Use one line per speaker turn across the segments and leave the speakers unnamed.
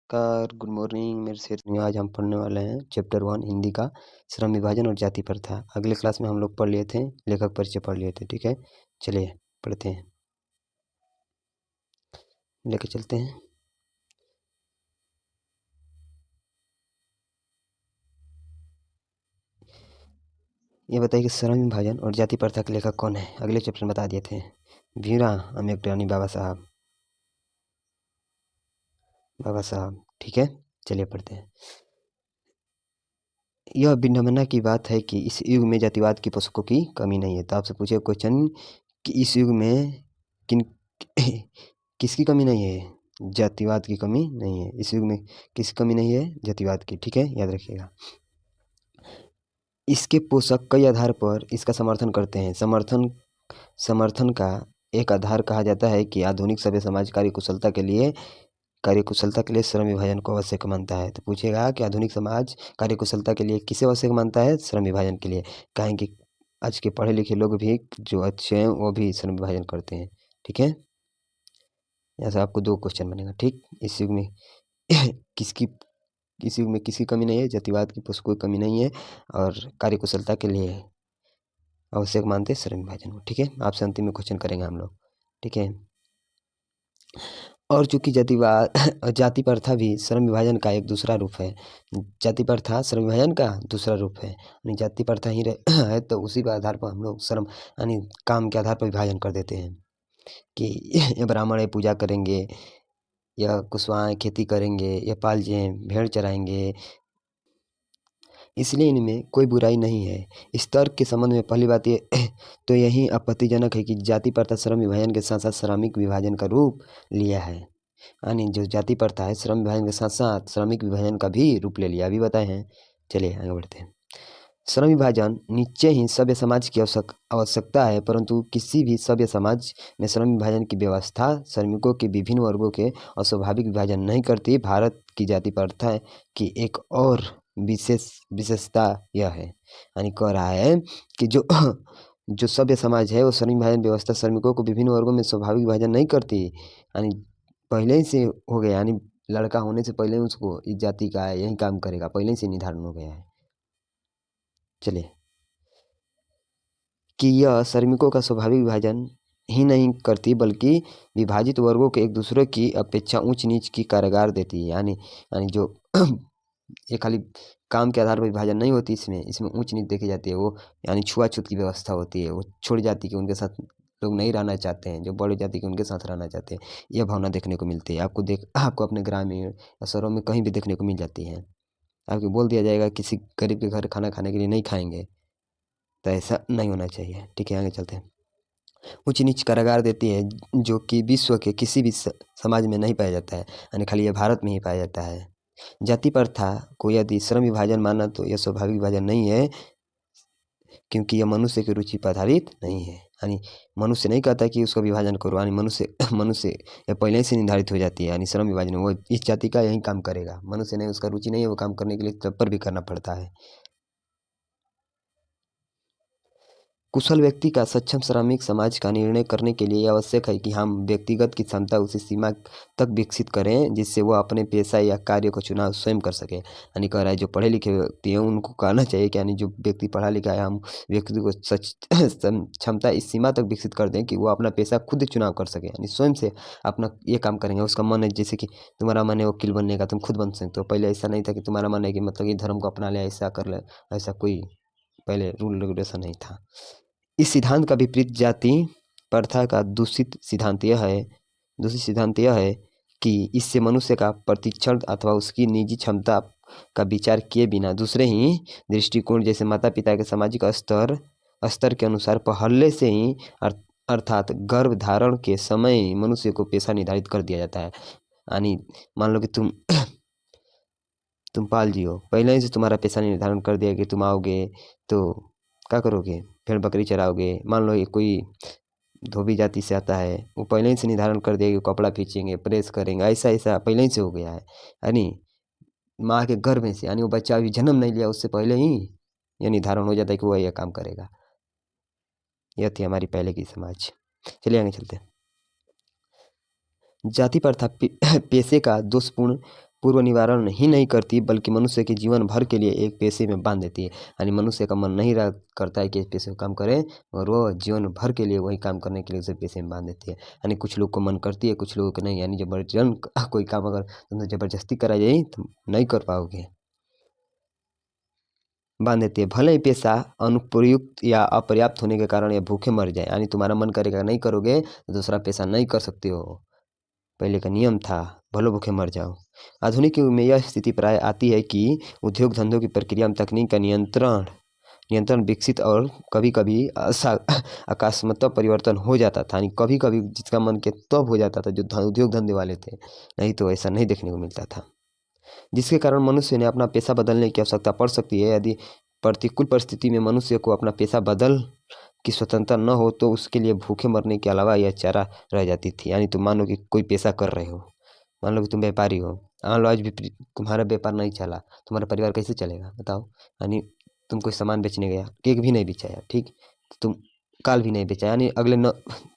नमस्कार, good morning मेरे से आज हम पढ़ने वाले हैं चैप्टर 1 हिंदी का श्रम विभाजन और जाति प्रथा। अगले क्लास में हम लोग पढ़ लिए थे, लेखक परिचय पढ़ लिए थे। ठीक है, चलिए पढ़ते हैं, लेके चलते हैं। ये बताइए कि श्रम विभाजन और जाति प्रथा के लेखक कौन है। अगले चैप्टर में बता दिए थे, भीमराव अम्बेडकर बाबा साहब। ठीक है, चलिए पढ़ते हैं। यह विडंबना की बात है कि इस युग में जातिवाद की पुस्तकों की कमी नहीं है। तो आपसे पूछे क्वेश्चन कि इस युग में किन किसकी कमी नहीं है? जातिवाद की कमी नहीं है। इस युग में किसकी कमी नहीं है? जातिवाद की। ठीक है, याद रखिएगा। इसके पोषक कई आधार पर इसका समर्थन करते हैं। समर्थन का एक आधार कहा जाता है कि आधुनिक सभ्य समाज कार्यकुशलता के लिए श्रम विभाजन को आवश्यक मानता है। तो पूछेगा कि आधुनिक समाज कार्यकुशलता के लिए किसे आवश्यक मानता है? श्रम विभाजन के लिए। कहेंगे आज के पढ़े लिखे लोग भी जो अच्छे हैं वो भी श्रम विभाजन करते हैं। ठीक है, ऐसा आपको 2 क्वेश्चन बनेगा। ठीक, इस युग में किसकी इस युग में किसकी कमी नहीं है? जातिवाद की पुस्तकों की कमी नहीं है और कार्यकुशलता के लिए आवश्यक मानते हैं श्रम विभाजन को। ठीक है, आपसे अंतिम में क्वेश्चन करेंगे हम लोग। ठीक है, और चूंकि जातिवाद जाति प्रथा भी श्रम विभाजन का एक दूसरा रूप है। जाति प्रथा श्रम विभाजन का दूसरा रूप है। यानी जाति प्रथा ही है तो उसी के आधार पर हम लोग श्रम यानी काम के आधार पर विभाजन कर देते हैं कि ये ब्राह्मण है पूजा करेंगे, या कुशवाहा खेती करेंगे, या पालजें भेड़ चराएंगे, इसलिए इनमें कोई बुराई नहीं है। इस तर्क के संबंध में पहली बात ये तो यही आपत्तिजनक है कि जाति प्रथा श्रम विभाजन के साथ साथ श्रमिक विभाजन का रूप लिया है। यानी जो जाति प्रथा है श्रम विभाजन के साथ साथ श्रमिक विभाजन का भी रूप ले लिया, अभी बताए हैं। चलिए आगे बढ़ते हैं। श्रम विभाजन नीचे ही सभ्य समाज की आवश्यकता है, परंतु किसी भी सभ्य समाज में श्रम विभाजन की व्यवस्था श्रमिकों के विभिन्न वर्गों के अस्वाभाविक विभाजन नहीं करती। भारत की जाति प्रथा की एक और विशेषता यह है, यानी कह रहा है कि जो जो सभ्य समाज है वो श्रम विभाजन व्यवस्था श्रमिकों को विभिन्न वर्गों में स्वाभाविक विभाजन नहीं करती। यानी पहले ही से हो गया, यानी लड़का होने से पहले उसको इस जाति का है, यही काम करेगा, पहले ही से निर्धारण हो गया है। चलिए, कि यह श्रमिकों का स्वाभाविक विभाजन ही नहीं करती बल्कि विभाजित वर्गों के एक दूसरे की अपेक्षा ऊंच नीच की कारागार देती है। यानी जो ये खाली काम के आधार पर विभाजन नहीं होती, इसमें ऊंच नीच देखी जाती है। वो यानी छुआछूत की व्यवस्था होती है। वो छोड़ जाती कि उनके साथ लोग नहीं रहना चाहते हैं, जो बड़ी जाति के उनके साथ रहना चाहते हैं, यह भावना देखने को मिलती है। आपको अपने ग्रामीण या शहरों में कहीं भी देखने को मिल जाती है। आपको बोल दिया जाएगा किसी गरीब के घर खाना खाने के लिए नहीं खाएंगे, तो ऐसा नहीं होना चाहिए। ठीक है, आगे चलते हैं। ऊंच नीच कारागार देती है, जो कि विश्व के किसी भी समाज में नहीं पाया जाता है, यानी खाली ये भारत में ही पाया जाता है। जाति प्रथा को यदि श्रम विभाजन माना तो यह स्वाभाविक विभाजन नहीं है, क्योंकि यह मनुष्य की रुचि पर आधारित नहीं है। यानी मनुष्य नहीं कहता कि उसका विभाजन करो, यानी मनुष्य यह पहले से निर्धारित हो जाती है। यानी श्रम विभाजन वो इस जाति का यही काम करेगा, मनुष्य नहीं, उसका रुचि नहीं है, वो काम करने के लिए तब पर भी करना पड़ता है। कुशल व्यक्ति का सक्षम श्रमिक समाज का निर्णय करने के लिए आवश्यक है कि हम व्यक्तिगत की क्षमता उसी सीमा तक विकसित करें जिससे वो अपने पेशा या कार्य को चुनाव स्वयं कर सके। यानी कह रहा है जो पढ़े लिखे व्यक्ति हैं उनको कहना चाहिए कि यानी जो व्यक्ति पढ़ा लिखा है, हम व्यक्ति को क्षमता इस सीमा तक विकसित कर दें कि वो अपना पेशा खुद चुनाव कर सके, यानी स्वयं से अपना ये काम करेंगे। उसका मन है, जैसे कि तुम्हारा मन है वकील बनने का, तुम खुद बन सकते हो। पहले ऐसा नहीं था कि तुम्हारा मन है कि मतलब ये धर्म को अपना ले, ऐसा कर ले, ऐसा कोई पहले रूल रेगुलेशन नहीं था। इस सिद्धांत का विपरीत जाति प्रथा का दूसरी सिद्धांत यह है कि इससे मनुष्य का प्रतिक्षण अथवा उसकी निजी क्षमता का विचार किए बिना दूसरे ही दृष्टिकोण जैसे माता पिता के सामाजिक स्तर के अनुसार पहले से ही अर्थात गर्भ धारण के समय मनुष्य को पेशा निर्धारित कर दिया जाता है। यानी मान लो कि तुम पाल जी हो, पहले ही से तुम्हारा पेशा निर्धारण कर दिया कि तुम आओगे तो क्या करोगे, भेड़ बकरी चराओगे। मान लो ये कोई धोबी जाति से आता है, वो पहले ही से निर्धारण कर दिया कि वो कपड़ा खींचेंगे, प्रेस करेंगे, ऐसा ऐसा पहले ही से हो गया है। यानी माँ के गर्भ में से, यानी वो बच्चा अभी जन्म नहीं लिया उससे पहले ही ये निर्धारण हो जाता है कि वो यह काम करेगा। यह थी हमारी पहले की समाज। चलिए आगे चलते हैं। जाति प्रथा पेशे का दोषपूर्ण पूर्व निवारण ही नहीं करती बल्कि मनुष्य के जीवन भर के लिए एक पेशे में बांध देती है। यानी मनुष्य का मन नहीं करता है कि इस पेशे को काम करे, और वो जीवन भर के लिए वही काम करने के लिए उसे पेशे में बांध देती है। यानी कुछ लोग को मन करती है, कुछ लोगों को नहीं। यानी जबरजन कोई काम अगर तुमसे जबरदस्ती करा जाए तो नहीं कर पाओगे, बांध देती है। भले ही पेशा अनुपयुक्त या अपर्याप्त होने के कारण या भूखे मर जाए। यानी तुम्हारा मन करेगा नहीं करोगे तो दूसरा पेशा नहीं कर सकते हो, पहले का नियम था, भले भूखे मर जाओ। आधुनिक युग में यह स्थिति प्राय आती है कि उद्योग धंधों की प्रक्रिया में तकनीक का नियंत्रण नियंत्रण विकसित और कभी कभी अकस्मात परिवर्तन हो जाता था। यानी कभी कभी जिसका मन के तब हो जाता था जो उद्योग धंधे वाले थे, नहीं तो ऐसा नहीं देखने को मिलता था। जिसके कारण मनुष्य ने अपना पेशा बदलने की आवश्यकता पड़ सकती है। यदि प्रतिकूल परिस्थिति में मनुष्य को अपना पेशा बदल की स्वतंत्रता न हो तो उसके लिए भूखे मरने के अलावा यह चारा रह जाती थी। यानी तुम मानो कि कोई पेशा कर रहे हो, मान लो कि तुम व्यापारी हो, मान लो आज भी तुम्हारा व्यापार नहीं चला, तुम्हारा परिवार कैसे चलेगा बताओ। यानी तुम कोई सामान बेचने गया, केक भी नहीं बेचाया, ठीक, तो तुम काल भी नहीं बेचा, यानी अगले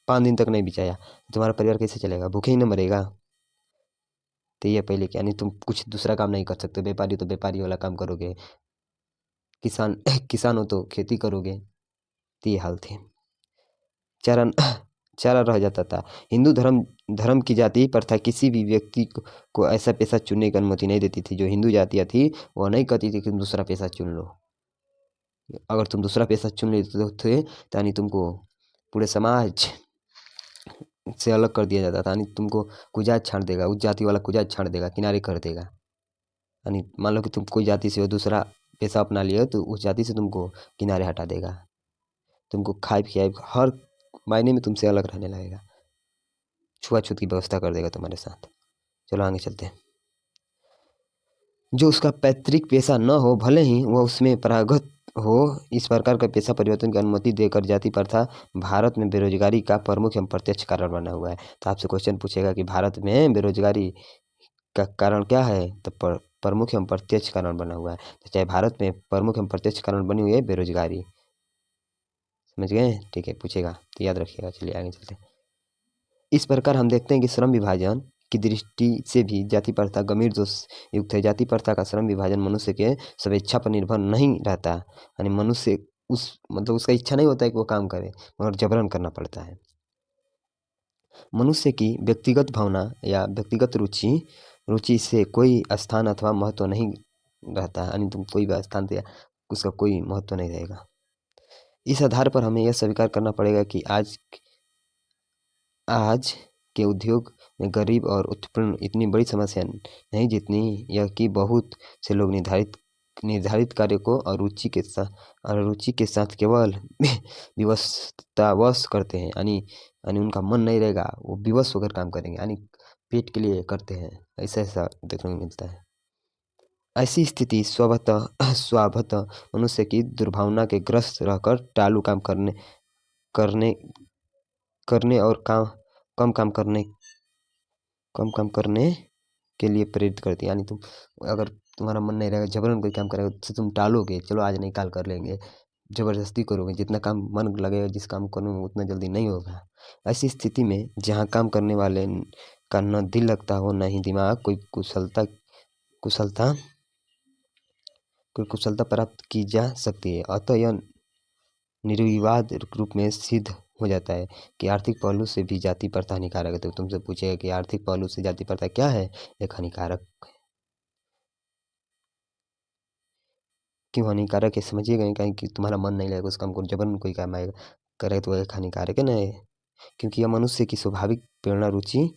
5 दिन तक नहीं बेचाया, तुम्हारा परिवार कैसे चलेगा, भूखे ही न मरेगा। तो ये पहले क्या, यानी तुम कुछ दूसरा काम नहीं कर सकते। व्यापारी तो व्यापारी वाला काम करोगे, किसान किसान हो तो खेती करोगे। तो ये हाल थे। चारा चारा रह जाता था। हिंदू धर्म धर्म की जाति प्रथा किसी भी व्यक्ति को ऐसा पेशा चुनने की अनुमति नहीं देती थी। जो हिंदू जातियाँ थी वो नहीं कहती थी कि तुम दूसरा पेशा चुन लो। अगर तुम दूसरा पेशा चुन लेते थे तो यानी तुमको पूरे समाज से अलग कर दिया जाता था। यानी तुमको कुजात छांट देगा, उस जाति वाला कुजात छांट देगा, किनारे कर देगा। यानी मान लो कि तुम कोई जाति से हो, दूसरा पेशा अपना लियो तो उस जाति से तुमको किनारे हटा देगा, तुमको खाए पियाए हर मायने में तुमसे अलग रहने लगेगा, छुआछूत की व्यवस्था कर देगा तुम्हारे साथ। चलो आगे चलते हैं। जो उसका पैतृक पेशा न हो, भले ही वह उसमें पारंगत हो, इस प्रकार का पेशा परिवर्तन की अनुमति देकर जाति प्रथा भारत में बेरोजगारी का प्रमुख एवं प्रत्यक्ष कारण बना हुआ है। तो आपसे क्वेश्चन पूछेगा कि भारत में बेरोजगारी का कारण क्या है, तो प्रमुख एवं प्रत्यक्ष कारण बना हुआ है। तो चाहे भारत में प्रमुख एवं प्रत्यक्ष कारण बनी हुई है बेरोजगारी, समझ गए, ठीक है, पूछेगा तो याद रखिएगा। चलिए आगे चलते हैं। इस प्रकार हम देखते हैं कि श्रम विभाजन की दृष्टि से भी जाति प्रथा गंभीर दोष युक्त है। जाति प्रथा का श्रम विभाजन मनुष्य के स्वेच्छा पर निर्भर नहीं रहता। यानी मनुष्य उस मतलब उसका इच्छा नहीं होता है कि वो काम करे, मगर जबरन करना पड़ता है। मनुष्य की व्यक्तिगत भावना या व्यक्तिगत रुचि से कोई स्थान अथवा महत्व नहीं रहता। यानी तुम कोई भी स्थान या उसका कोई महत्व नहीं रहेगा। इस आधार पर हमें यह स्वीकार करना पड़ेगा कि आज के उद्योग में गरीब और उत्पन्न इतनी बड़ी समस्या नहीं जितनी यह कि बहुत से लोग निर्धारित कार्य को अरुचि के साथ केवल विवशतावश करते हैं। यानी उनका मन नहीं रहेगा, वो विवश होकर काम करेंगे, यानी पेट के लिए करते हैं। ऐसा ऐसा देखने को मिलता है। ऐसी स्थिति स्वभावतः मनुष्य की दुर्भावना के ग्रस्त रहकर टालू काम करने करने और कम काम करने के लिए प्रेरित करती है। यानी तुम अगर तुम्हारा मन नहीं रहेगा, जबरन कोई काम करेगा तो तुम टालोगे, चलो आज नहीं कल कर लेंगे, जबरदस्ती करोगे, जितना काम मन लगेगा जिस काम करने में उतना जल्दी नहीं होगा। ऐसी स्थिति में जहाँ काम करने वाले का न दिल लगता हो न ही दिमाग, कुशलता कोई कुशलता प्राप्त की जा सकती है। अतः यह निर्विवाद रूप में सिद्ध हो जाता है कि आर्थिक पहलू से भी जाति प्रथा हानिकारक है। तो तुमसे पूछेगा कि आर्थिक पहलू से जाति प्रथा क्या है, एक हानिकारक। क्यों हानिकारक है समझिएगा, कहीं कि तुम्हारा मन नहीं लगेगा उस काम को, जबरन कोई काम आएगा करे तो एक हानिकारक है ना। क्योंकि यह मनुष्य की स्वाभाविक प्रेरणा रुचि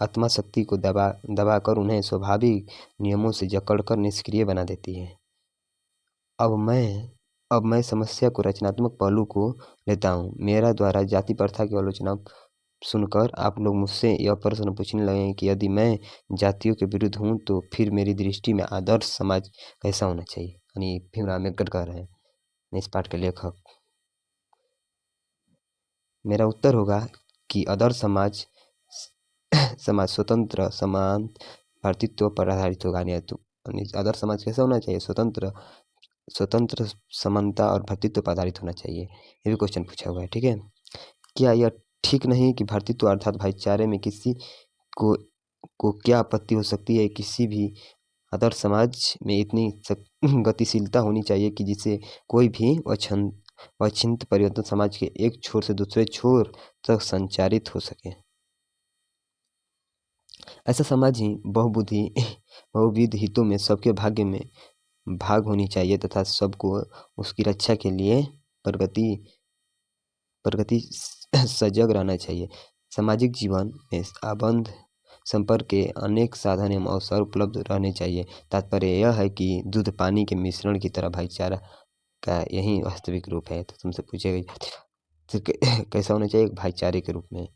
आत्मा शक्ति को दबाकर उन्हें स्वाभाविक नियमों से जकड़कर निष्क्रिय बना देती है। अब मैं समस्या को रचनात्मक पहलू को लेता हूँ। मेरा द्वारा जाति प्रथा की आलोचना सुनकर आप लोग मुझसे यह प्रश्न पूछने लगे कि यदि मैं जातियों के विरुद्ध हूँ तो फिर मेरी दृष्टि में आदर्श समाज कैसा होना चाहिए। यानी भीमराव अम्बेडकर कह रहे हैं, इस पाठ के लेखक। मेरा उत्तर होगा कि आदर्श समाज स्वतंत्र समान भारतीत्व पर आधारित होगा। यानी आदर्श समाज कैसा होना चाहिए, स्वतंत्र समानता और भ्रातृत्व पर आधारित होना चाहिए। ये भी क्वेश्चन पूछा हुआ है, ठीक है। क्या यह ठीक नहीं कि भ्रातृत्व अर्थात भाईचारे में किसी को क्या आपत्ति हो सकती है। किसी भी आदर्श समाज में इतनी गतिशीलता होनी चाहिए कि जिससे कोई भी अचिंत्य परिवर्तन समाज के एक छोर से दूसरे छोर तक संचारित हो सके। ऐसा समाज ही बहुविध हितों में सबके भाग्य में भाग होनी चाहिए तथा सबको उसकी रक्षा के लिए प्रगति सजग रहना चाहिए। सामाजिक जीवन में आबंध संपर्क के अनेक साधन एवं अवसर उपलब्ध रहने चाहिए। तात्पर्य यह है कि दूध पानी के मिश्रण की तरह भाईचारा का यही वास्तविक रूप है। तो तुमसे पूछेगा तो कैसा होना चाहिए भाईचारे के रूप में।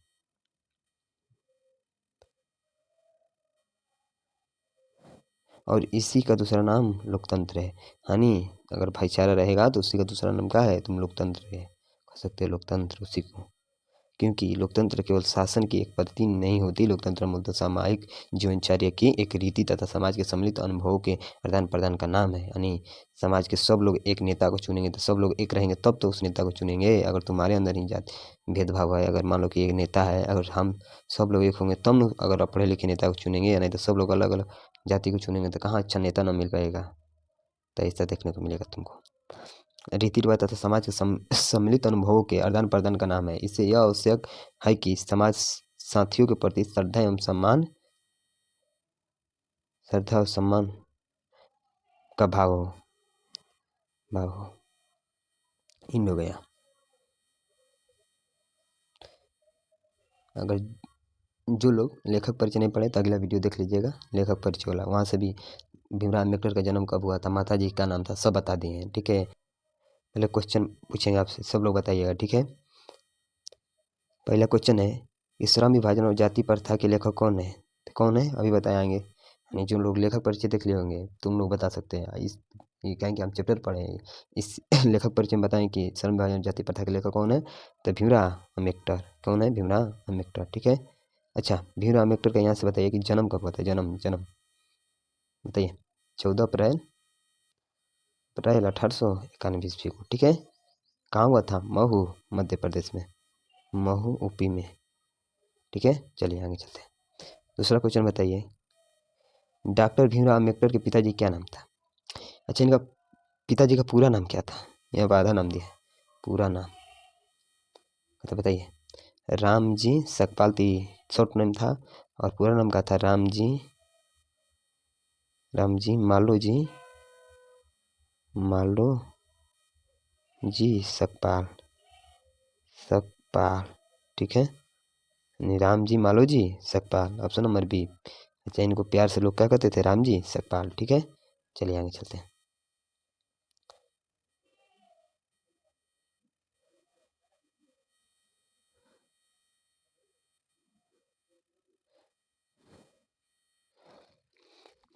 और इसी का दूसरा नाम लोकतंत्र है। यानी अगर भाईचारा रहेगा तो उसी का दूसरा नाम क्या है, तुम लोकतंत्र है कह सकते हो, लोकतंत्र उसी को। क्योंकि लोकतंत्र केवल शासन की एक पद्धति नहीं होती, लोकतंत्र मूलतः सामाजिक जीवनचर्या की एक रीति तथा समाज के सम्मिलित अनुभवों के आदान प्रदान का नाम है। यानी समाज के सब लोग एक नेता को चुनेंगे तो सब लोग एक रहेंगे तब तो उस नेता को चुनेंगे। अगर तुम्हारे अंदर ही जाति भेदभाव है, अगर मान लो कि एक नेता है, अगर हम सब लोग एक होंगे तब न अगर पढ़े लिखे नेता को चुनेंगे, या नहीं तो सब लोग अलग अलग जाति को चुनेंगे तो कहाँ अच्छा नेता न मिल पाएगा। तो ऐसा देखने को मिलेगा तुमको। रीति रिवाज तथा समाज के सम्मिलित अनुभवों के आदान प्रदान का नाम है। इससे यह आवश्यक है कि समाज साथियों के प्रति श्रद्धा और सम्मान का भाव हो। इन हो गया। अगर जो लोग लेखक परिचय नहीं पढ़े तो अगला वीडियो देख लीजिएगा लेखक परिचय वाला, वहाँ से भी भीमराव अम्बेडकर का जन्म कब हुआ था, माता जी का नाम था, सब बता दिए हैं। ठीक है, पहले क्वेश्चन पूछेंगे आपसे, सब लोग बताइएगा। ठीक है, पहला क्वेश्चन है कि श्रम विभाजन और जाति प्रथा के लेखक कौन है। तो कौन है अभी बताएंगे। यानी जो लोग लेखक परिचय देख लिए होंगे तुम लोग बता सकते हैं। इस ये कहें कि हम चैप्टर पढ़े हैं, इस लेखक परिचय में बताएं कि श्रम विभाजन और जाति प्रथा के लेखक कौन है। तो भीमराव अम्बेडकर। कौन है, भीमराव अम्बेडकर। ठीक है, अच्छा भीमराव अम्बेडकर का यहाँ से बताइए कि जन्म कब हुआ था। जन्म बताइए। 14 अप्रैल 1891 ईस्वी को। ठीक है, कहाँ हुआ था, महू मध्य प्रदेश में, महू यूपी में। ठीक है, चलिए आगे चलते हैं। दूसरा क्वेश्चन बताइए, डॉक्टर भीमराव अम्बेडकर के पिताजी क्या नाम था। अच्छा, इनका पिताजी का पूरा नाम क्या था, यहाँ पर आधा नाम दिया है, पूरा नाम तो बताइए। रामजी सकपाल थी शॉर्ट नेम था, और पूरा नाम का था रामजी मालो जी सकपाल। ठीक है, Ramji Maloji Sakpal, option number B. अच्छा, इनको प्यार से लोग क्या कहते थे, रामजी सकपाल। ठीक है, चलिए आगे चलते हैं।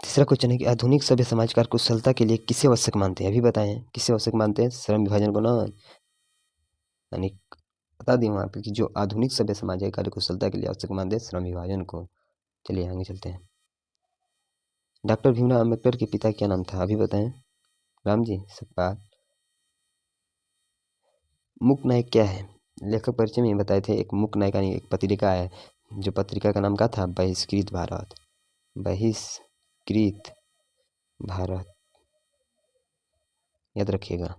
तीसरा क्वेश्चन है कि आधुनिक सभ्य समाजकार कुशलता के लिए किसे आवश्यक मानते हैं, अभी बताएं किसे आवश्यक मानते हैं, श्रम विभाजन को ना। यानी बता दिए वहाँ पे कि जो आधुनिक सभ्य समाज है कार्य कुशलता के लिए आवश्यक मानते हैं श्रम विभाजन को। चलिए आगे चलते हैं। डॉक्टर भीमराव अम्बेडकर के पिता क्या नाम था, अभी बताएं। रामजी सकपाल। मूक नायक क्या है, लेखक परिचय में बताए थे। एक मूक नायक यानी एक पत्रिका है, जो पत्रिका का नाम क्या था, बहिष्कृत भारत। बहिष्कृत भारत, याद रखिएगा।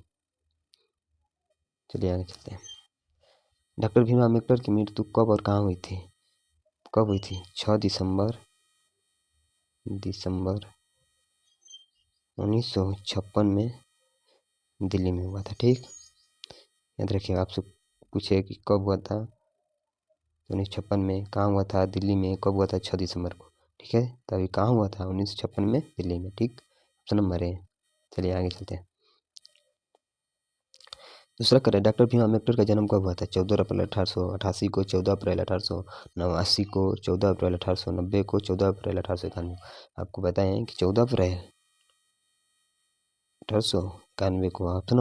चलिए आगे चलते हैं। डॉक्टर भीमराव अम्बेडकर की मृत्यु कब और कहाँ हुई थी, कब हुई थी, 6 दिसंबर 1956 में दिल्ली में हुआ था। ठीक, याद रखिएगा। आपसे पूछे कि कब हुआ था, 1956 में। कहाँ हुआ था, दिल्ली में। कब हुआ था, 6 दिसंबर को। ठीक है, तो अभी कहाँ हुआ था, 1956 में दिल्ली में। ठीक, ऑप्शन नंबर है। चलिए आगे चलते हैं। दूसरा करें, डॉक्टर भीमराव अम्बेडकर का जन्म कब हुआ था, 14 अप्रैल 1888 को, 14 अप्रैल 1889 को, 14 अप्रैल 1890 को, 14 अप्रैल 1891। आपको बताएं कि 14 अप्रैल 1891 को। Option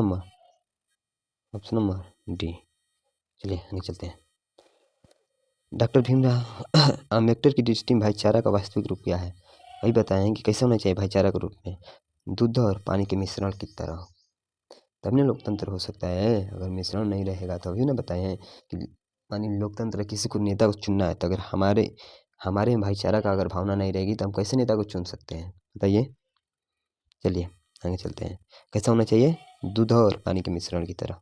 number D. चलिए आगे चलते हैं। डॉक्टर भीमराव अम्बेडकर की दृष्टि में भाईचारा का वास्तविक रूप क्या है, वही बताएं कि कैसे होना चाहिए भाईचारा के रूप में। दूध और पानी के मिश्रण की तरह, तब ना लोकतंत्र हो सकता है। अगर मिश्रण नहीं रहेगा तो अभी ना बताए हैं कि मानी लोकतंत्र किसी को नेता को चुनना है, तो अगर हमारे में भाईचारा का अगर भावना नहीं रहेगी तो हम कैसे नेता को चुन सकते हैं, बताइए। चलिए आगे चलते हैं। कैसा होना चाहिए? दूध और पानी के मिश्रण की तरह।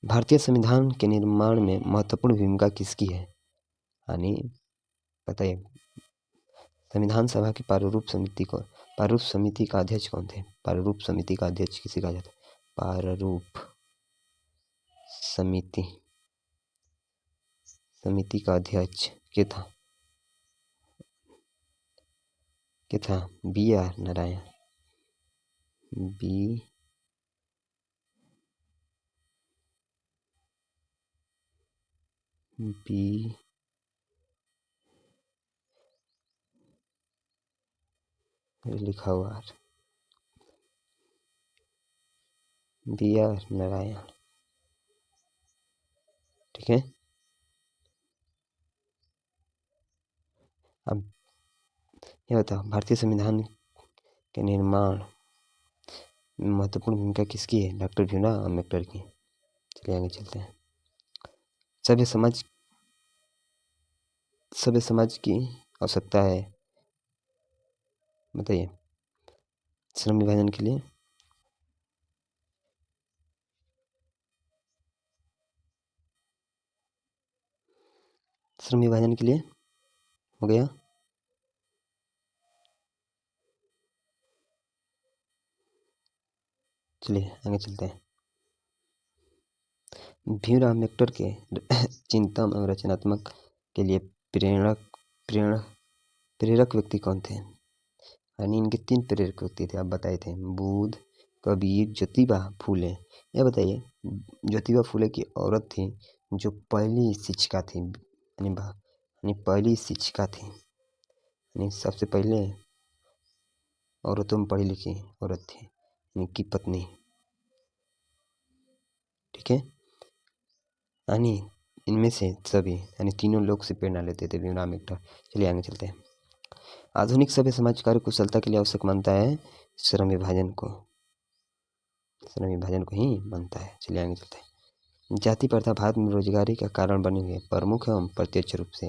भारतीय संविधान के निर्माण में महत्वपूर्ण भूमिका किसकी है? यानी बताइए। संविधान सभा की प्रारूप समिति का अध्यक्ष कौन थे? प्रारूप समिति का अध्यक्ष किसे कहा जाता है? प्रारूप समिति का अध्यक्ष क्या था? B are Narayan. बी लिखा हुआ बी आर नारायण, ठीक है। अब यह बताओ, भारतीय संविधान के निर्माण में महत्वपूर्ण भूमिका किसकी है? डॉक्टर भीमराव अम्बेडकर की। चलिए आगे चलते हैं। सभ्य समाज की आवश्यकता है, बताइए, श्रम विभाजन के लिए। श्रम विभाजन के लिए हो गया। चलिए आगे चलते हैं। भीमराव अम्बेडकर के चिंतन और रचनात्मक के लिए प्रेरक व्यक्ति कौन थे? यानी इनके 3 प्रेरक व्यक्ति थे, आप बताए थे। बुद्ध, कबीर, ज्योतिबा फूले। यह बताइए, ज्योतिबा फूले की औरत थी जो पहली शिक्षिका थी, यानी पहली शिक्षिका थी, यानी सबसे पहले औरतों में पढ़ी लिखी औरत थी, इनकी पत्नी, ठीक है। यानी इनमें से सभी, यानी तीनों लोग से प्रेरणा लेते थे भीमराव अम्बेडकर। चलिए आगे चलते हैं। आधुनिक सभ्य समाज कार्य कुशलता के लिए आवश्यक मानता है श्रम विभाजन को ही मानता है। चलिए आगे चलते हैं। जाति प्रथा भारत में रोजगारी का कारण बनी हुई है, प्रमुख एवं प्रत्यक्ष रूप से।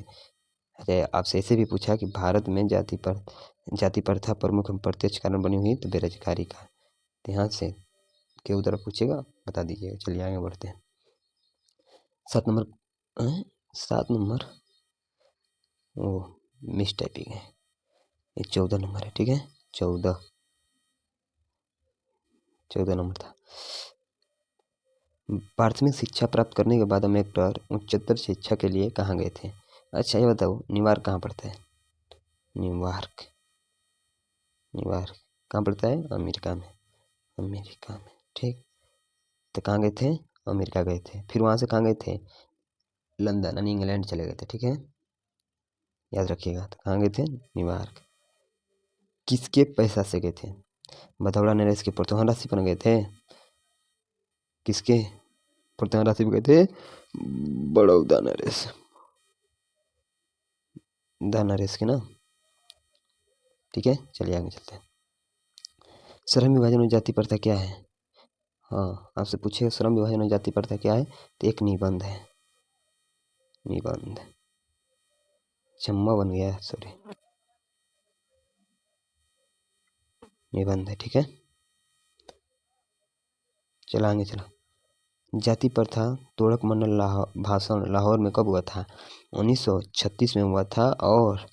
अरे आपसे ऐसे भी पूछा कि भारत में जाति प्रथा प्रमुख एवं प्रत्यक्ष कारण बनी हुई है, तो बेरोजगारी का ध्यान से क्यों उधर पूछेगा, बता दीजिएगा। चलिए आगे बढ़ते हैं। 7 नंबर वो मिस टाइपिंग है, ये 14 नंबर है, ठीक है। 14 नंबर था। प्राथमिक शिक्षा प्राप्त करने के बाद अम्बेडकर उच्चतर शिक्षा के लिए कहाँ गए थे? अच्छा ये बताओ, न्यूयॉर्क कहाँ पड़ता है? न्यूयॉर्क कहाँ पड़ता है? अमेरिका में, ठीक। तो कहाँ गए थे? अमेरिका गए थे। फिर वहाँ से कहाँ गए थे? लंदन, यानी इंग्लैंड चले गए थे, ठीक है, याद रखिएगा। तो कहाँ गए थे? न्यूयॉर्क। किसके पैसा से गए थे? बथौड़ा नरेश के प्रोत्साहन राशि पर गए थे। किसके प्रोत्साहन राशि पर गए थे? बड़ौदा नरेश, नरेश के ना, ठीक है। चलिए आगे चलते हैं। श्रम विभाजन और जाति प्रथा क्या है? हाँ आपसे पूछेगा श्रम विभाजन और जाति प्रथा क्या है, तो एक निबंध है, जम्मा बन गया, सॉरी, निबंध है, ठीक है। चला आगे चला। जाति प्रथा तोड़क मंडल भाषण लाहौर में कब हुआ था? 1936 में हुआ था और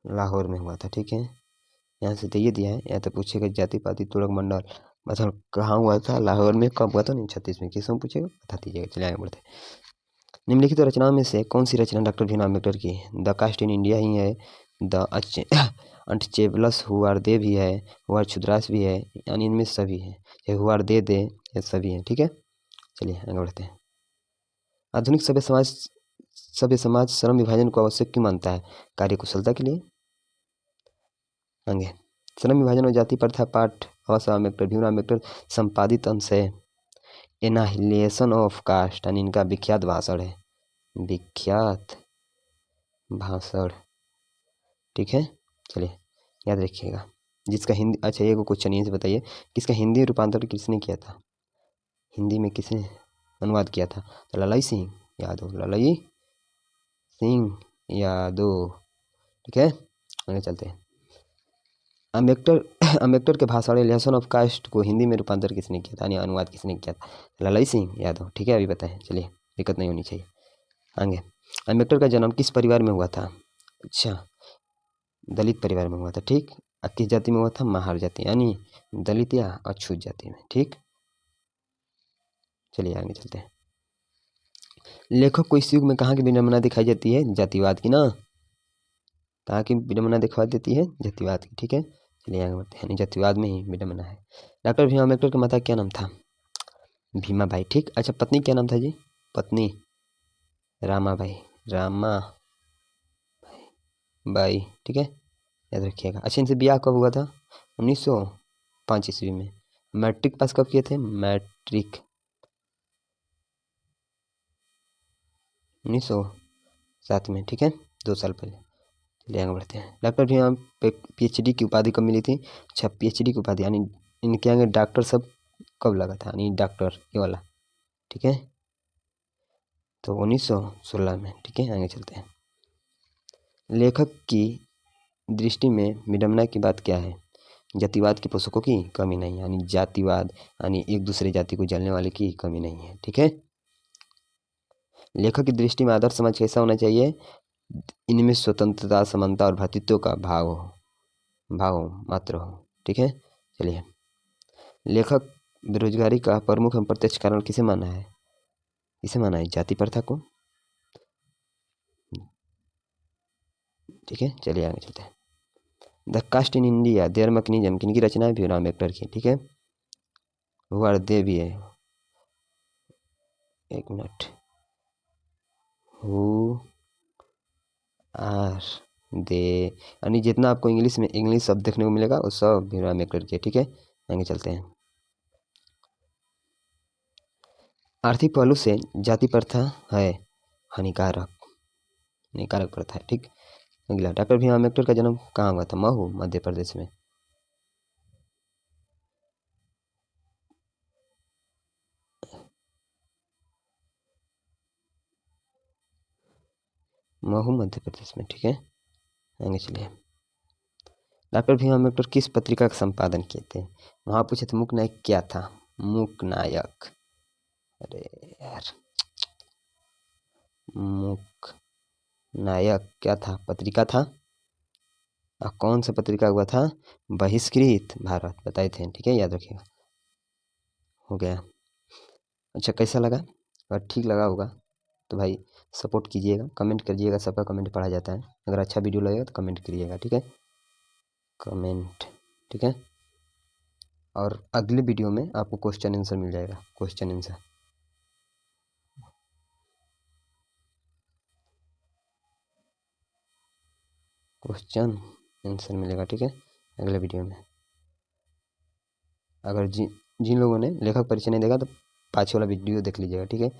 लाहौर में हुआ था, ठीक है। यहाँ से तो ये दिया है, या तो पूछेगा जाति पाति तोड़क मंडल भाषण कहाँ हुआ था, लाहौर में, कब हुआ था? 1936 में। किस में पूछेगा, बता दीजिएगा। चलिए आगे बढ़ते हैं। निम्नलिखित रचनाओं में से कौन सी रचना डॉक्टर भीमराव अम्बेडकर की है? द कास्ट इन इंडिया ही है, the untouchables who are they भी है, हु आर क्षुद्रास भी है, यानी इनमें सभी है, ये हु आर दे ये सभी हैं, ठीक है। चलिए आगे बढ़ते हैं। आधुनिक सभ्य समाज श्रम विभाजन को आवश्यक क्यों मानता है? कार्य कुशलता के लिए। आगे, श्रम विभाजन और जाति प्रथा पाठ भीमराव अम्बेडकर संपादित अंश है। एनाहिलेशन ऑफ कास्ट, यानी इनका विख्यात भाषण है, ठीक है। चलिए याद रखिएगा। जिसका हिंदी, अच्छा ये क्वेश्चन यहीं से बताइए, किसका हिंदी रूपांतरण किसने किया था? हिंदी में किसने अनुवाद किया था? तो ललाई सिंह यादव, ललाई सिंह यादव। ठीक है, आगे चलते हैं। अम्बेडकर अम्बेडकर के भाषण रिलेशन ऑफ कास्ट को हिंदी में रूपांतर किसने किया था, यानी अनुवाद किसने किया था? ललाई सिंह यादव। ठीक है, अभी बताएं, चलिए, दिक्कत नहीं होनी चाहिए। आगे, अम्बेडकर का जन्म किस परिवार में हुआ था? अच्छा, दलित परिवार में हुआ था। ठीक, किस जाति में हुआ था? महार जाति, यानी दलित या अछूत जाति में। ठीक, चलिए आगे चलते हैं। लेखक को इस युग में कहाँ की विडंबना दिखाई जाती है? जातिवाद की ना, कहाँ की विडंबना दिखाई देती है? जातिवाद की। ठीक है, चलिए आगे बढ़ते हैं, यानी जातिवाद में ही विडंबना है। डॉक्टर भीम अम्बेडकर का माता क्या नाम था? भीमाबाई। ठीक, अच्छा, पत्नी क्या नाम था जी? पत्नी रामाबाई, रामा बाई। ठीक है, याद रखिएगा। अच्छा, इनसे ब्याह कब हुआ था? 1905 ईस्वी में। मैट्रिक पास कब किए थे? मैट्रिक 1907 में। ठीक है, 2 साल पहले। चलिए आगे बढ़ते हैं। डॉक्टर भीम पीएचडी की उपाधि कब मिली थी? अच्छा, पीएचडी की उपाधि यानी इनके आगे डॉक्टर सब कब लगा था, यानी डॉक्टर ये वाला? ठीक है, तो 1916 में। ठीक है, आगे चलते हैं। लेखक की दृष्टि में विडंबना की बात क्या है? जातिवाद के पोषकों की कमी नहीं, यानी जातिवाद यानी एक दूसरे जाति को जलने वाले की कमी नहीं है। ठीक है, लेखक की दृष्टि में आदर्श समाज कैसा होना चाहिए? इनमें स्वतंत्रता, समानता और भ्रातृत्व का भाव मात्र हो। ठीक है, चलिए। लेखक बेरोजगारी का प्रमुख एवं प्रत्यक्ष कारण किसे माना है? किसे माना है? जाति प्रथा को। ठीक है, चलिए आगे चलते हैं। The caste in India their mechanism किनकी रचना है? भीमराव अम्बेडकर की। ठीक है, वर्दे भी है, एक मिनट, हु आर दे, यानी जितना आपको इंग्लिश शब्द देखने को मिलेगा वो सब भीमराव अम्बेडकर के। ठीक है, आगे चलते हैं। आर्थिक पहलू से जाति प्रथा है हानिकारक, हानिकारक प्रथा है। ठीक, अगला, डॉक्टर भीमराव अम्बेडकर का जन्म कहाँ हुआ था? महू, मध्य प्रदेश में। महू, मध्य प्रदेश में। ठीक है, आगे चलिए। डॉक्टर भीमराव अम्बेडकर किस पत्रिका का संपादन किए थे? वहाँ पूछे थे मूक नायक क्या था? मूक नायक, अरे यार, मूक नायक क्या था? पत्रिका था। और कौन सा पत्रिका हुआ था? बहिष्कृत भारत बताए थे। ठीक है, याद रखिएगा। हो गया। अच्छा, कैसा लगा? अगर ठीक लगा होगा तो भाई सपोर्ट कीजिएगा, कमेंट करिएगा, सबका कमेंट पढ़ा जाता है। अगर अच्छा वीडियो लगेगा तो कमेंट करिएगा। ठीक है, कमेंट। ठीक है, और अगले वीडियो में आपको क्वेश्चन आंसर मिल जाएगा, क्वेश्चन आंसर। क्वेश्चन आंसर मिलेगा। ठीक है, अगले वीडियो में। अगर जिन लोगों ने लेखक परिचय नहीं देखा तो पाछे वाला वीडियो देख लीजिएगा। ठीक है,